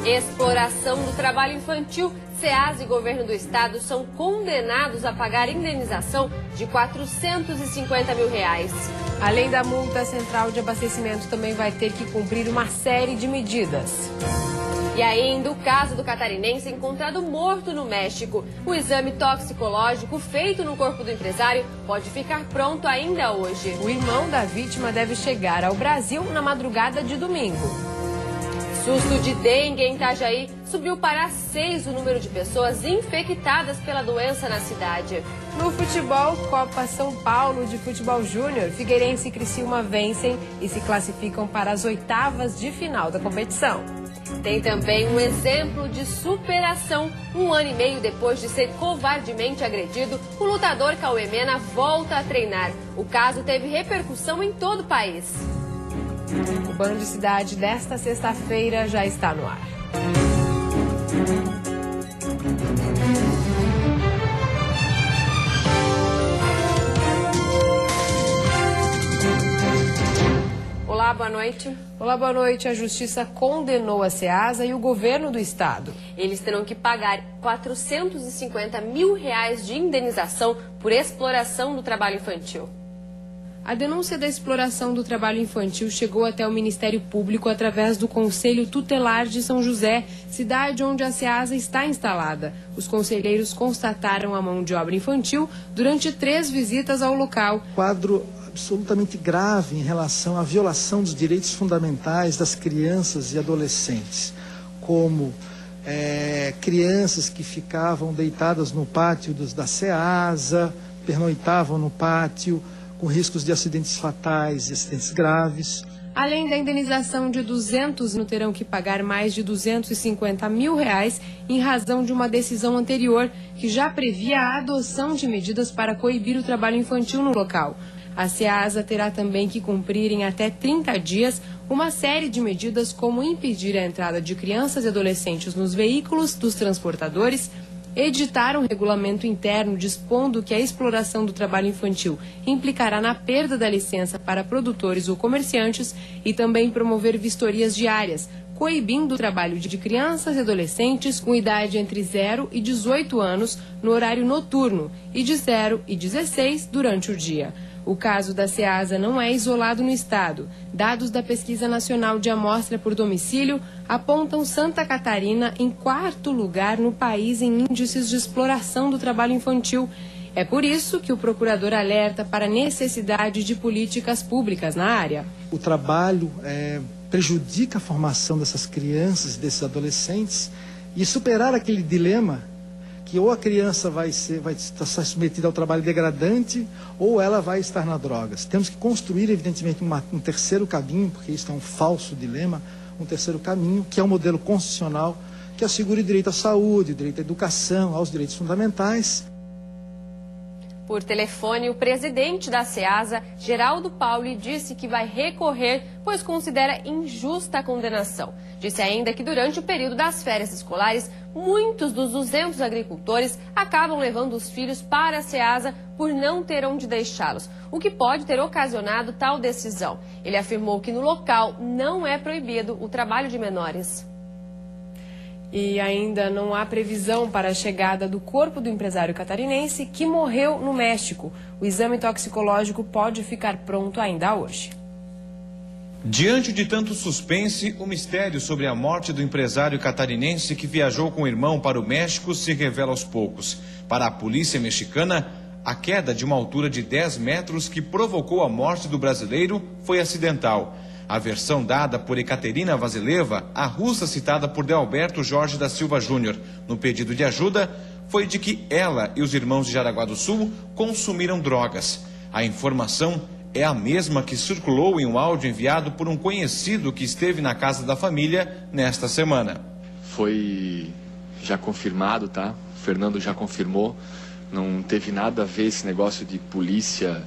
Exploração do trabalho infantil. SEASA e governo do estado são condenados a pagar indenização de R$ 450 mil. Além da multa, a central de abastecimento também vai ter que cumprir uma série de medidas. E ainda o caso do catarinense encontrado morto no México. O exame toxicológico feito no corpo do empresário pode ficar pronto ainda hoje. O irmão da vítima deve chegar ao Brasil na madrugada de domingo. Susto de dengue em Itajaí subiu para 6 o número de pessoas infectadas pela doença na cidade. No futebol, Copa São Paulo de Futebol Júnior, Figueirense e Criciúma vencem e se classificam para as oitavas de final da competição. Tem também um exemplo de superação. 1 ano e meio depois de ser covardemente agredido, o lutador Cauê Mena volta a treinar. O caso teve repercussão em todo o país. O Band Cidade desta sexta-feira já está no ar. Olá, boa noite. Olá, boa noite. A Justiça condenou a SEASA e o governo do estado. Eles terão que pagar R$ 450 mil de indenização por exploração do trabalho infantil. A denúncia da exploração do trabalho infantil chegou até o Ministério Público através do Conselho Tutelar de São José, cidade onde a SEASA está instalada. Os conselheiros constataram a mão de obra infantil durante 3 visitas ao local. Quadro absolutamente grave em relação à violação dos direitos fundamentais das crianças e adolescentes, como crianças que ficavam deitadas no pátio da SEASA, pernoitavam no pátio, com riscos de acidentes fatais e acidentes graves. Além da indenização de 200, não terão que pagar mais de R$ 250 mil em razão de uma decisão anterior que já previa a adoção de medidas para coibir o trabalho infantil no local. A SEASA terá também que cumprir em até 30 dias uma série de medidas como impedir a entrada de crianças e adolescentes nos veículos dos transportadores, editar um regulamento interno dispondo que a exploração do trabalho infantil implicará na perda da licença para produtores ou comerciantes e também promover vistorias diárias, coibindo o trabalho de crianças e adolescentes com idade entre 0 e 18 anos no horário noturno e de 0 e 16 durante o dia. O caso da SEASA não é isolado no estado. Dados da Pesquisa Nacional de Amostra por Domicílio apontam Santa Catarina em 4º lugar no país em índices de exploração do trabalho infantil. É por isso que o procurador alerta para a necessidade de políticas públicas na área. O trabalho prejudica a formação dessas crianças e desses adolescentes e superar aquele dilema que ou a criança vai estar submetida ao trabalho degradante ou ela vai estar nas drogas. Temos que construir, evidentemente, um terceiro caminho, porque isso é um falso dilema, um terceiro caminho, que é um modelo constitucional que assegure o direito à saúde, o direito à educação, aos direitos fundamentais. Por telefone, o presidente da SEASA, Geraldo Pauli, disse que vai recorrer, pois considera injusta a condenação. Disse ainda que durante o período das férias escolares, muitos dos 200 agricultores acabam levando os filhos para a SEASA por não ter onde deixá-los, o que pode ter ocasionado tal decisão. Ele afirmou que no local não é proibido o trabalho de menores. E ainda não há previsão para a chegada do corpo do empresário catarinense que morreu no México. O exame toxicológico pode ficar pronto ainda hoje. Diante de tanto suspense, o mistério sobre a morte do empresário catarinense que viajou com o irmão para o México se revela aos poucos. Para a polícia mexicana, a queda de uma altura de 10 metros que provocou a morte do brasileiro foi acidental. A versão dada por Ekaterina Vasileva, a russa citada por Delberto Jorge da Silva Júnior no pedido de ajuda, foi de que ela e os irmãos de Jaraguá do Sul consumiram drogas. A informação é a mesma que circulou em um áudio enviado por um conhecido que esteve na casa da família nesta semana. Foi já confirmado, tá? O Fernando já confirmou. Não teve nada a ver esse negócio de polícia,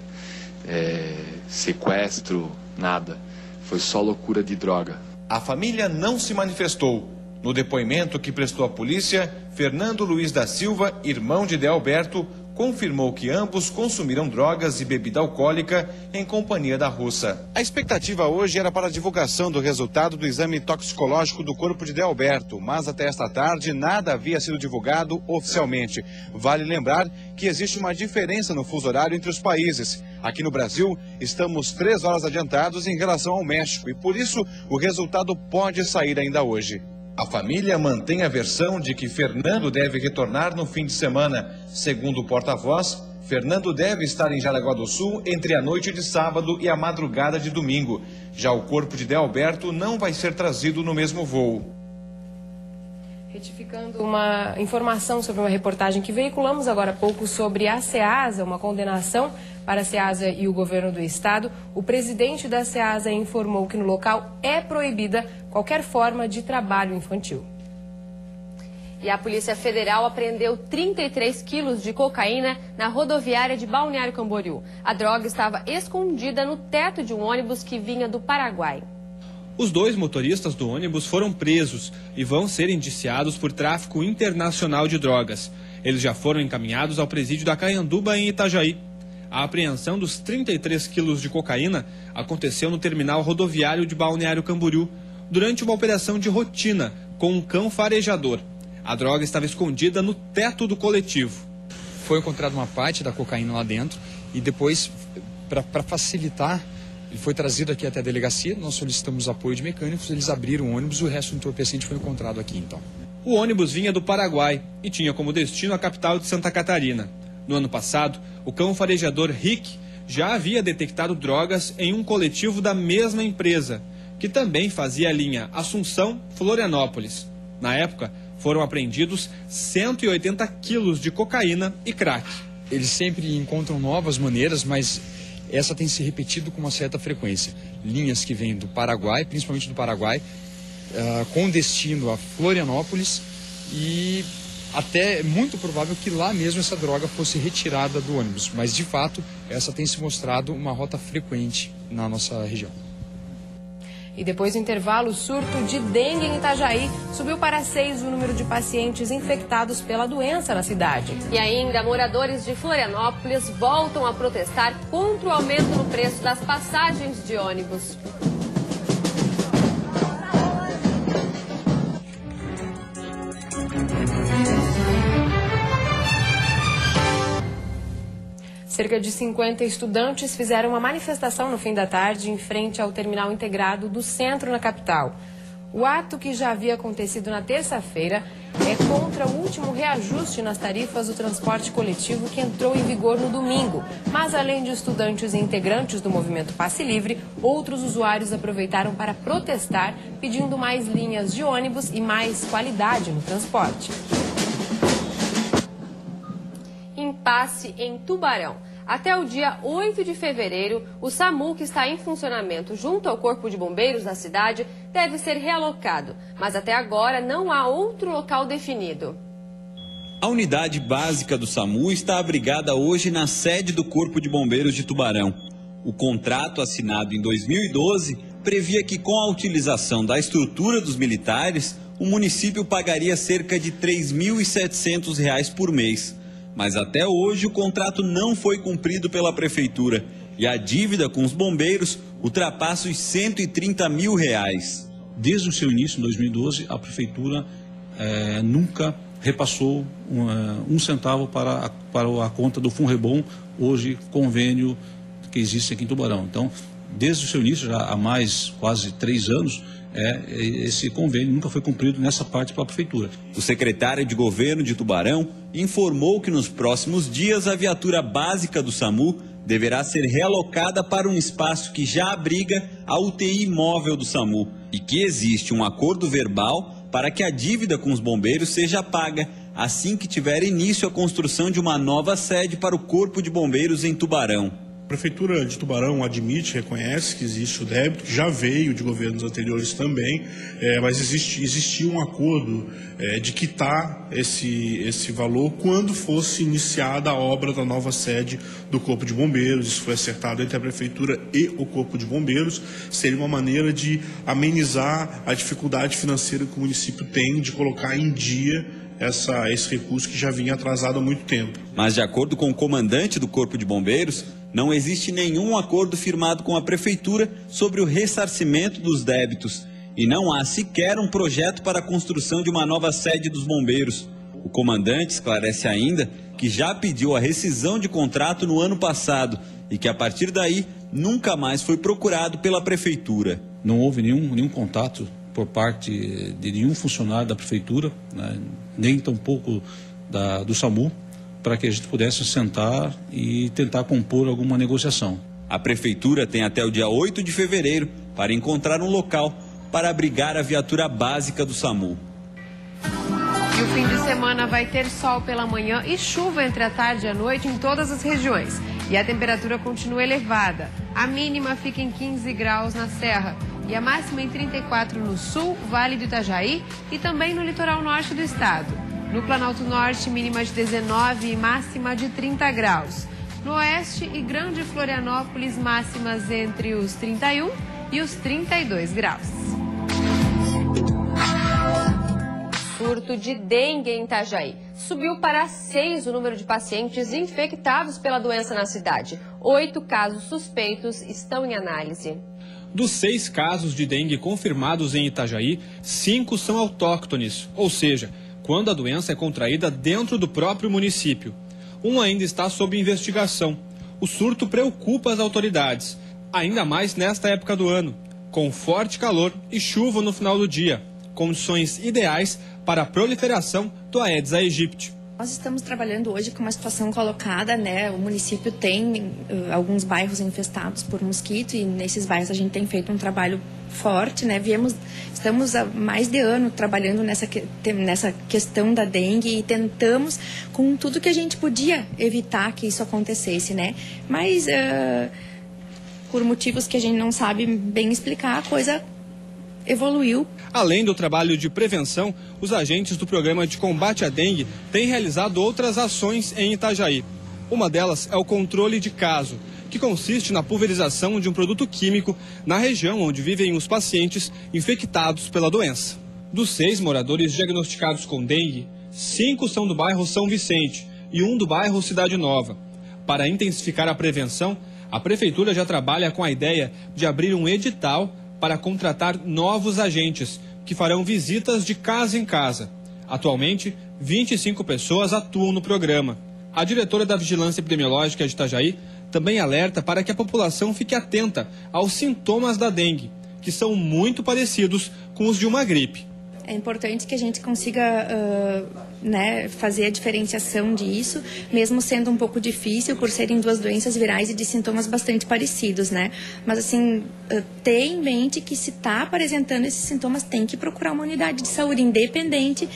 sequestro, nada. Foi só loucura de droga. A família não se manifestou. No depoimento que prestou à polícia, Fernando Luiz da Silva, irmão de Delberto, confirmou que ambos consumiram drogas e bebida alcoólica em companhia da russa. A expectativa hoje era para a divulgação do resultado do exame toxicológico do corpo de Delberto, mas até esta tarde nada havia sido divulgado oficialmente. Vale lembrar que existe uma diferença no fuso horário entre os países. Aqui no Brasil, estamos 3 horas adiantados em relação ao México e, por isso, o resultado pode sair ainda hoje. A família mantém a versão de que Fernando deve retornar no fim de semana. Segundo o porta-voz, Fernando deve estar em Jaraguá do Sul entre a noite de sábado e a madrugada de domingo. Já o corpo de Delberto não vai ser trazido no mesmo voo. Retificando uma informação sobre uma reportagem que veiculamos agora há pouco sobre a SEASA, uma condenação para a SEASA e o governo do estado, o presidente da SEASA informou que no local é proibida qualquer forma de trabalho infantil. E a Polícia Federal apreendeu 33 quilos de cocaína na rodoviária de Balneário Camboriú. A droga estava escondida no teto de um ônibus que vinha do Paraguai. Os 2 motoristas do ônibus foram presos e vão ser indiciados por tráfico internacional de drogas. Eles já foram encaminhados ao presídio da Caianduba, em Itajaí. A apreensão dos 33 quilos de cocaína aconteceu no terminal rodoviário de Balneário Camboriú, durante uma operação de rotina com um cão farejador. A droga estava escondida no teto do coletivo. Foi encontrada uma parte da cocaína lá dentro e depois, para facilitar, ele foi trazido aqui até a delegacia, nós solicitamos apoio de mecânicos, eles abriram o ônibus e o resto do entorpecente foi encontrado aqui então. O ônibus vinha do Paraguai e tinha como destino a capital de Santa Catarina. No ano passado, o cão farejador Rick já havia detectado drogas em um coletivo da mesma empresa, que também fazia a linha Assunção-Florianópolis. Na época, foram apreendidos 180 quilos de cocaína e crack. Eles sempre encontram novas maneiras, mas essa tem se repetido com uma certa frequência. Linhas que vêm do Paraguai, principalmente do Paraguai, com destino a Florianópolis e até é muito provável que lá mesmo essa droga fosse retirada do ônibus. Mas, de fato, essa tem se mostrado uma rota frequente na nossa região. E depois do intervalo, o surto de dengue em Itajaí subiu para 6 o número de pacientes infectados pela doença na cidade. E ainda, moradores de Florianópolis voltam a protestar contra o aumento no preço das passagens de ônibus. Cerca de 50 estudantes fizeram uma manifestação no fim da tarde em frente ao terminal integrado do centro na capital. O ato, que já havia acontecido na terça-feira, é contra o último reajuste nas tarifas do transporte coletivo que entrou em vigor no domingo. Mas, além de estudantes e integrantes do movimento Passe Livre, outros usuários aproveitaram para protestar, pedindo mais linhas de ônibus e mais qualidade no transporte. Impasse em Tubarão. Até o dia 8 de fevereiro, o SAMU, que está em funcionamento junto ao Corpo de Bombeiros da cidade, deve ser realocado. Mas até agora não há outro local definido. A unidade básica do SAMU está abrigada hoje na sede do Corpo de Bombeiros de Tubarão. O contrato assinado em 2012 previa que, com a utilização da estrutura dos militares, o município pagaria cerca de R$ 3.700 por mês. Mas até hoje o contrato não foi cumprido pela prefeitura e a dívida com os bombeiros ultrapassa os R$ 130 mil. Desde o seu início, em 2012, a prefeitura nunca repassou um centavo para a conta do Funrebom, hoje convênio que existe aqui em Tubarão. Então, desde o seu início, já há mais quase 3 anos, esse convênio nunca foi cumprido nessa parte pela prefeitura. O secretário de governo de Tubarão informou que nos próximos dias a viatura básica do SAMU deverá ser realocada para um espaço que já abriga a UTI móvel do SAMU e que existe um acordo verbal para que a dívida com os bombeiros seja paga assim que tiver início a construção de uma nova sede para o Corpo de Bombeiros em Tubarão. A Prefeitura de Tubarão admite, reconhece que existe o débito, que já veio de governos anteriores também, mas existia um acordo de quitar esse valor quando fosse iniciada a obra da nova sede do Corpo de Bombeiros. Isso foi acertado entre a Prefeitura e o Corpo de Bombeiros. Seria uma maneira de amenizar a dificuldade financeira que o município tem de colocar em dia esse recurso que já vinha atrasado há muito tempo. Mas, de acordo com o comandante do Corpo de Bombeiros, não existe nenhum acordo firmado com a Prefeitura sobre o ressarcimento dos débitos e não há sequer um projeto para a construção de uma nova sede dos bombeiros. O comandante esclarece ainda que já pediu a rescisão de contrato no ano passado e que, a partir daí, nunca mais foi procurado pela Prefeitura. Não houve nenhum contato por parte de nenhum funcionário da Prefeitura, né, nem tampouco do SAMU, para que a gente pudesse sentar e tentar compor alguma negociação. A Prefeitura tem até o dia 8 de fevereiro para encontrar um local para abrigar a viatura básica do SAMU. E o fim de semana vai ter sol pela manhã e chuva entre a tarde e a noite em todas as regiões. E a temperatura continua elevada. A mínima fica em 15 graus na Serra e a máxima em 34 no sul, Vale do Itajaí e também no litoral norte do estado. No Planalto Norte, mínima de 19 e máxima de 30 graus. No oeste e Grande Florianópolis, máximas entre os 31 e os 32 graus. Surto de dengue em Itajaí. Subiu para 6 o número de pacientes infectados pela doença na cidade. 8 casos suspeitos estão em análise. Dos 6 casos de dengue confirmados em Itajaí, 5 são autóctones, ou seja, quando a doença é contraída dentro do próprio município. Um ainda está sob investigação. O surto preocupa as autoridades, ainda mais nesta época do ano, com forte calor e chuva no final do dia. Condições ideais para a proliferação do Aedes aegypti. Nós estamos trabalhando hoje com uma situação colocada, né? O município tem alguns bairros infestados por mosquito e nesses bairros a gente tem feito um trabalho forte, né? Estamos há mais de ano trabalhando nessa questão da dengue e tentamos com tudo que a gente podia evitar que isso acontecesse, né? Mas por motivos que a gente não sabe bem explicar, a coisa evoluiu. Além do trabalho de prevenção, os agentes do programa de combate à dengue têm realizado outras ações em Itajaí. Uma delas é o controle de caso, que consiste na pulverização de um produto químico na região onde vivem os pacientes infectados pela doença. Dos 6 moradores diagnosticados com dengue, 5 são do bairro São Vicente e 1 do bairro Cidade Nova. Para intensificar a prevenção, a Prefeitura já trabalha com a ideia de abrir um edital para contratar novos agentes, que farão visitas de casa em casa. Atualmente, 25 pessoas atuam no programa. A diretora da Vigilância Epidemiológica de Itajaí também alerta para que a população fique atenta aos sintomas da dengue, que são muito parecidos com os de uma gripe. É importante que a gente consiga fazer a diferenciação disso, mesmo sendo um pouco difícil por serem 2 doenças virais e de sintomas bastante parecidos, né? Mas assim, ter em mente que se está apresentando esses sintomas tem que procurar uma unidade de saúde, independente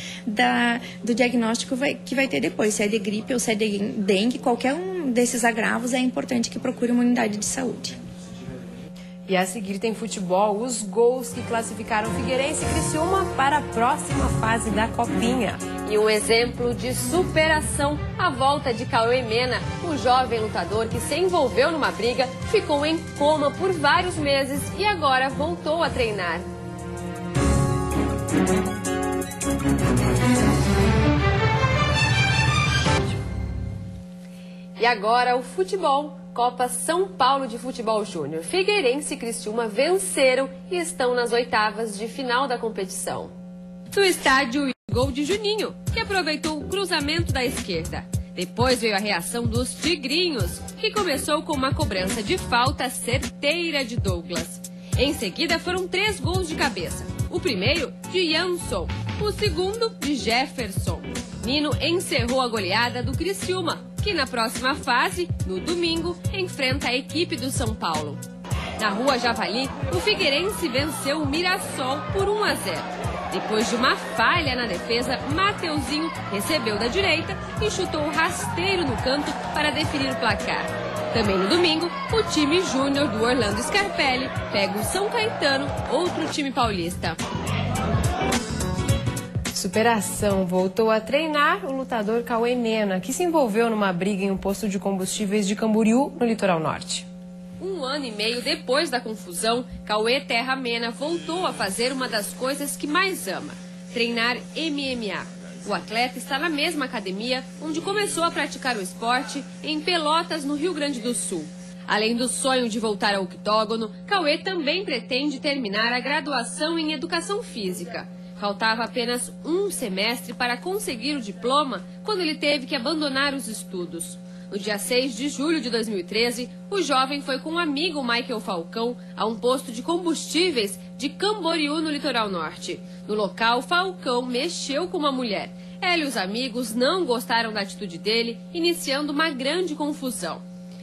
do diagnóstico que vai ter depois, se é de gripe ou se é de dengue, qualquer um desses agravos é importante que procure uma unidade de saúde. E a seguir tem futebol, os gols que classificaram Figueirense e Criciúma para a próxima fase da Copinha. E um exemplo de superação, a volta de Cauê Mena, o jovem lutador que se envolveu numa briga, ficou em coma por vários meses e agora voltou a treinar. E agora o futebol. Copa São Paulo de Futebol Júnior. Figueirense e Criciúma venceram e estão nas oitavas de final da competição. No estádio, gol de Juninho, que aproveitou o cruzamento da esquerda. Depois veio a reação dos Tigrinhos, que começou com uma cobrança de falta certeira de Douglas. Em seguida foram 3 gols de cabeça. O primeiro de Jansson, o segundo de Jefferson. Nino encerrou a goleada do Criciúma, que na próxima fase, no domingo, enfrenta a equipe do São Paulo. Na Rua Javali, o Figueirense venceu o Mirassol por 1-0. Depois de uma falha na defesa, Mateuzinho recebeu da direita e chutou rasteiro no canto para definir o placar. Também no domingo, o time júnior do Orlando Scarpelli pega o São Caetano, outro time paulista. Superação. Voltou a treinar o lutador Cauê Mena, que se envolveu numa briga em um posto de combustíveis de Camboriú, no litoral norte. 1 ano e meio depois da confusão, Cauê Terra Mena voltou a fazer uma das coisas que mais ama, treinar MMA. O atleta está na mesma academia onde começou a praticar o esporte, em Pelotas, no Rio Grande do Sul. Além do sonho de voltar ao octógono, Cauê também pretende terminar a graduação em Educação Física. Faltava apenas um semestre para conseguir o diploma quando ele teve que abandonar os estudos. No dia 6 de julho de 2013, o jovem foi com um amigo, Michael Falcão, a um posto de combustíveis de Camboriú, no litoral norte. No local, Falcão mexeu com uma mulher. Ela e os amigos não gostaram da atitude dele, iniciando uma grande confusão.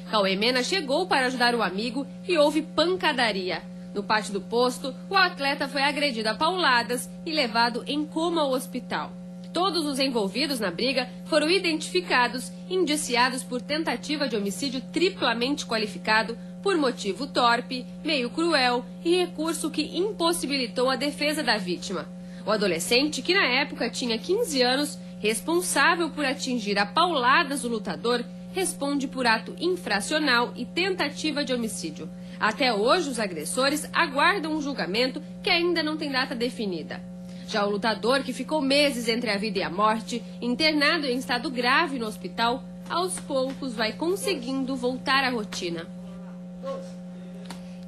Cauê Mena chegou para ajudar o amigo e houve pancadaria. No pátio do posto, o atleta foi agredido a pauladas e levado em coma ao hospital. Todos os envolvidos na briga foram identificados e indiciados por tentativa de homicídio triplamente qualificado por motivo torpe, meio cruel e recurso que impossibilitou a defesa da vítima. O adolescente, que na época tinha 15 anos, responsável por atingir a pauladas o lutador, responde por ato infracional e tentativa de homicídio. Até hoje, os agressores aguardam um julgamento que ainda não tem data definida. Já o lutador, que ficou meses entre a vida e a morte, internado em estado grave no hospital, aos poucos vai conseguindo voltar à rotina.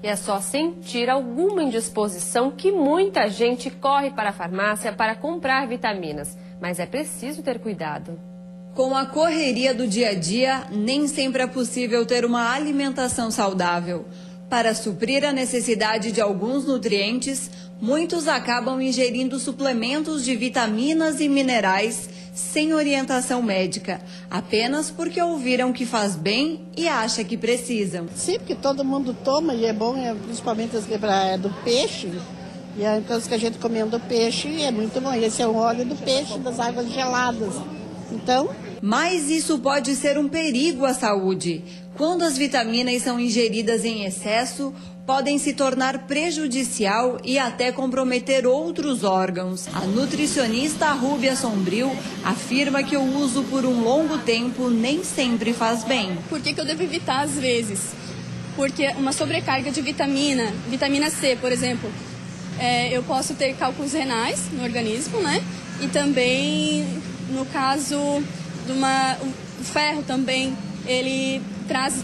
E é só sentir alguma indisposição que muita gente corre para a farmácia para comprar vitaminas. Mas é preciso ter cuidado. Com a correria do dia a dia, nem sempre é possível ter uma alimentação saudável. Para suprir a necessidade de alguns nutrientes, muitos acabam ingerindo suplementos de vitaminas e minerais sem orientação médica, apenas porque ouviram que faz bem e acha que precisam. Sim, porque todo mundo toma e é bom, principalmente do peixe. E então, que a gente comendo peixe é muito bom. Esse é o óleo do peixe, das águas geladas. Então... Mas isso pode ser um perigo à saúde. Quando as vitaminas são ingeridas em excesso, podem se tornar prejudicial e até comprometer outros órgãos. A nutricionista Rúbia Sombrio afirma que o uso por um longo tempo nem sempre faz bem. Por que eu devo evitar às vezes? Porque uma sobrecarga de vitamina C, por exemplo, eu posso ter cálculos renais no organismo, né? E também, no caso o ferro também, ele traz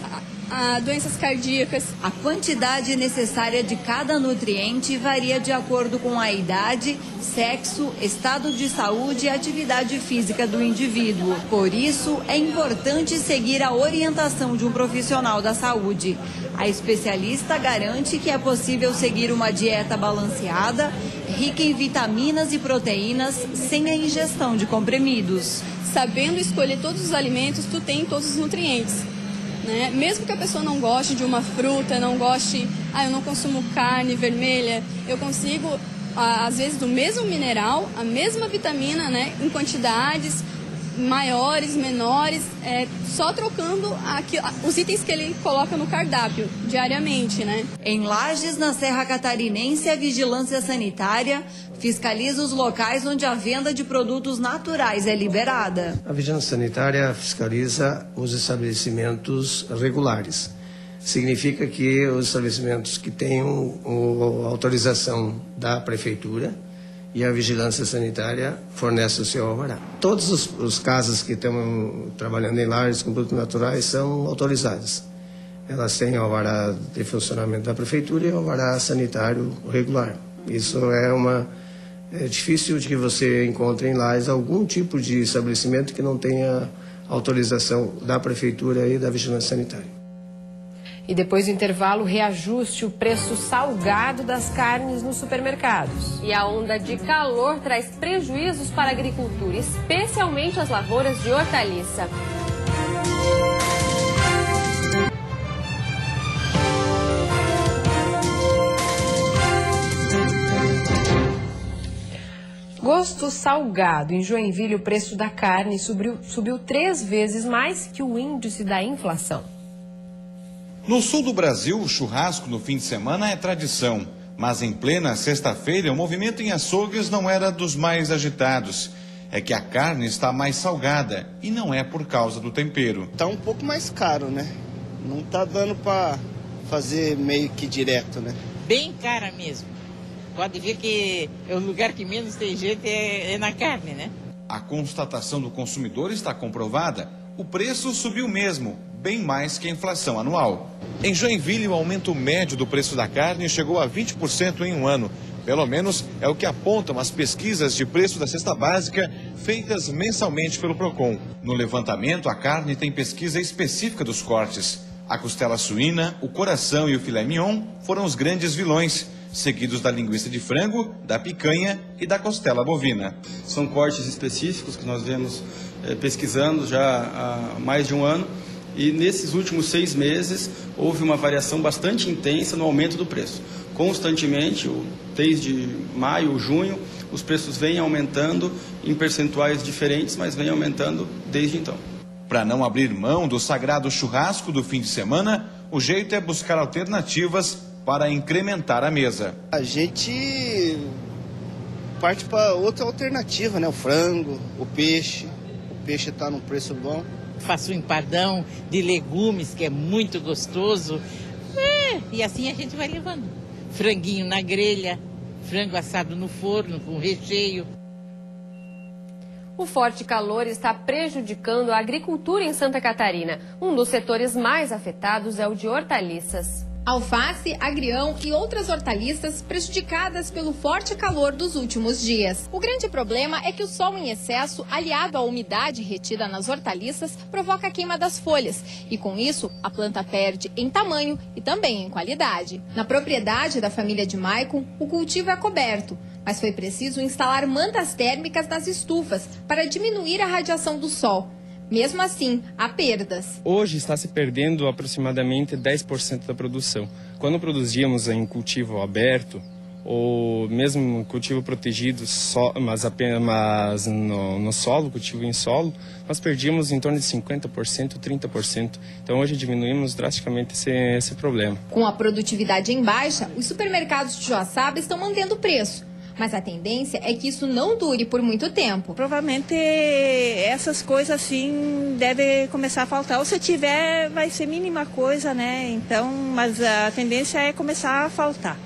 doenças cardíacas. A quantidade necessária de cada nutriente varia de acordo com a idade, sexo, estado de saúde e atividade física do indivíduo. Por isso, é importante seguir a orientação de um profissional da saúde. A especialista garante que é possível seguir uma dieta balanceada, rica em vitaminas e proteínas, sem a ingestão de comprimidos. Sabendo escolher todos os alimentos, tu tem todos os nutrientes. Né? Mesmo que a pessoa não goste de uma fruta, não goste, eu não consumo carne vermelha, eu consigo, às vezes, do mesmo mineral, a mesma vitamina, né, em quantidades maiores, menores, só trocando os itens que ele coloca no cardápio diariamente, né? Em Lages, na Serra Catarinense, a Vigilância Sanitária fiscaliza os locais onde a venda de produtos naturais é liberada. A Vigilância Sanitária fiscaliza os estabelecimentos regulares. Significa que os estabelecimentos que tenham autorização da Prefeitura e a Vigilância Sanitária fornece o seu alvará. Todos os casas que estão trabalhando em lares com produtos naturais são autorizadas. Elas têm alvará de funcionamento da Prefeitura e alvará sanitário regular. Isso é difícil de que você encontre em lares algum tipo de estabelecimento que não tenha autorização da Prefeitura e da Vigilância Sanitária. E depois do intervalo, reajuste o preço salgado das carnes nos supermercados. E a onda de calor traz prejuízos para a agricultura, especialmente as lavouras de hortaliça. Gosto salgado. Em Joinville, o preço da carne subiu 3 vezes mais que o índice da inflação. No sul do Brasil, o churrasco no fim de semana é tradição. Mas em plena sexta-feira, o movimento em açougues não era dos mais agitados. É que a carne está mais salgada e não é por causa do tempero. Está um pouco mais caro, né? Não está dando para fazer meio que direto, né? Bem cara mesmo. Pode ver que o lugar que menos tem gente é na carne, né? A constatação do consumidor está comprovada. O preço subiu mesmo, bem mais que a inflação anual. Em Joinville, o aumento médio do preço da carne chegou a 20% em um ano. Pelo menos é o que apontam as pesquisas de preço da cesta básica feitas mensalmente pelo Procon. No levantamento, a carne tem pesquisa específica dos cortes. A costela suína, o coração e o filé mignon foram os grandes vilões, seguidos da linguiça de frango, da picanha e da costela bovina. São cortes específicos que nós vemos pesquisando já há mais de um ano, e nesses últimos 6 meses houve uma variação bastante intensa no aumento do preço. Constantemente, desde maio, junho, os preços vêm aumentando em percentuais diferentes, mas vêm aumentando desde então. Para não abrir mão do sagrado churrasco do fim de semana, o jeito é buscar alternativas para incrementar a mesa. A gente parte para outra alternativa, né? O frango, o peixe. O peixe está num preço bom. Faço um empadão de legumes, que é muito gostoso. E assim a gente vai levando. Franguinho na grelha, frango assado no forno com recheio. O forte calor está prejudicando a agricultura em Santa Catarina. Um dos setores mais afetados é o de hortaliças. Alface, agrião e outras hortaliças prejudicadas pelo forte calor dos últimos dias. O grande problema é que o sol em excesso, aliado à umidade retida nas hortaliças, provoca a queima das folhas e, com isso, a planta perde em tamanho e também em qualidade. Na propriedade da família de Maicon, o cultivo é coberto, mas foi preciso instalar mantas térmicas nas estufas para diminuir a radiação do sol. Mesmo assim, há perdas. Hoje está se perdendo aproximadamente 10% da produção. Quando produzíamos em cultivo aberto, ou mesmo cultivo protegido, mas apenas no solo, cultivo em solo, nós perdíamos em torno de 50%, 30%. Então hoje diminuímos drasticamente esse problema. Com a produtividade em baixa, os supermercados de Joaçaba estão mantendo o preço. Mas a tendência é que isso não dure por muito tempo. Provavelmente essas coisas assim devem começar a faltar. Ou se tiver, vai ser mínima coisa, né? Então, mas a tendência é começar a faltar.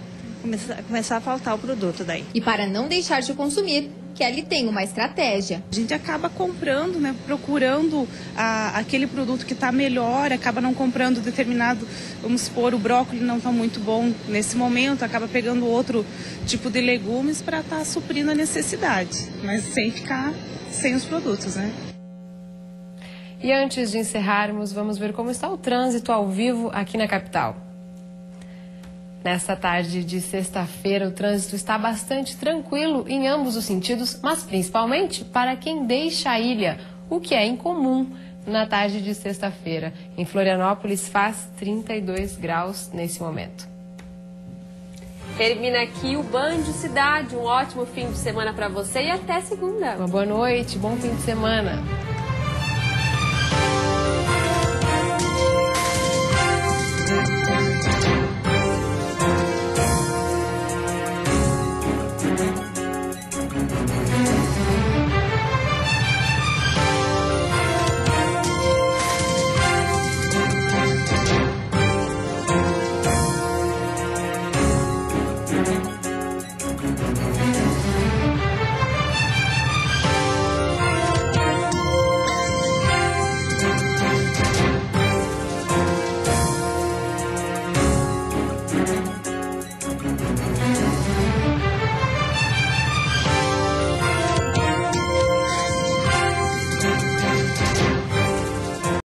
Começar a faltar o produto daí. E para não deixar de consumir, Kelly tem uma estratégia. A gente acaba comprando, né, procurando aquele produto que está melhor, acaba não comprando determinado, vamos supor, o brócolis não está muito bom nesse momento, acaba pegando outro tipo de legumes para estar suprindo a necessidade, mas sem ficar sem os produtos, né? E antes de encerrarmos, vamos ver como está o trânsito ao vivo aqui na capital. Nesta tarde de sexta-feira, o trânsito está bastante tranquilo em ambos os sentidos, mas principalmente para quem deixa a ilha, o que é incomum na tarde de sexta-feira. Em Florianópolis faz 32 graus nesse momento. Termina aqui o Band Cidade. Um ótimo fim de semana para você e até segunda. Uma boa noite, bom fim de semana.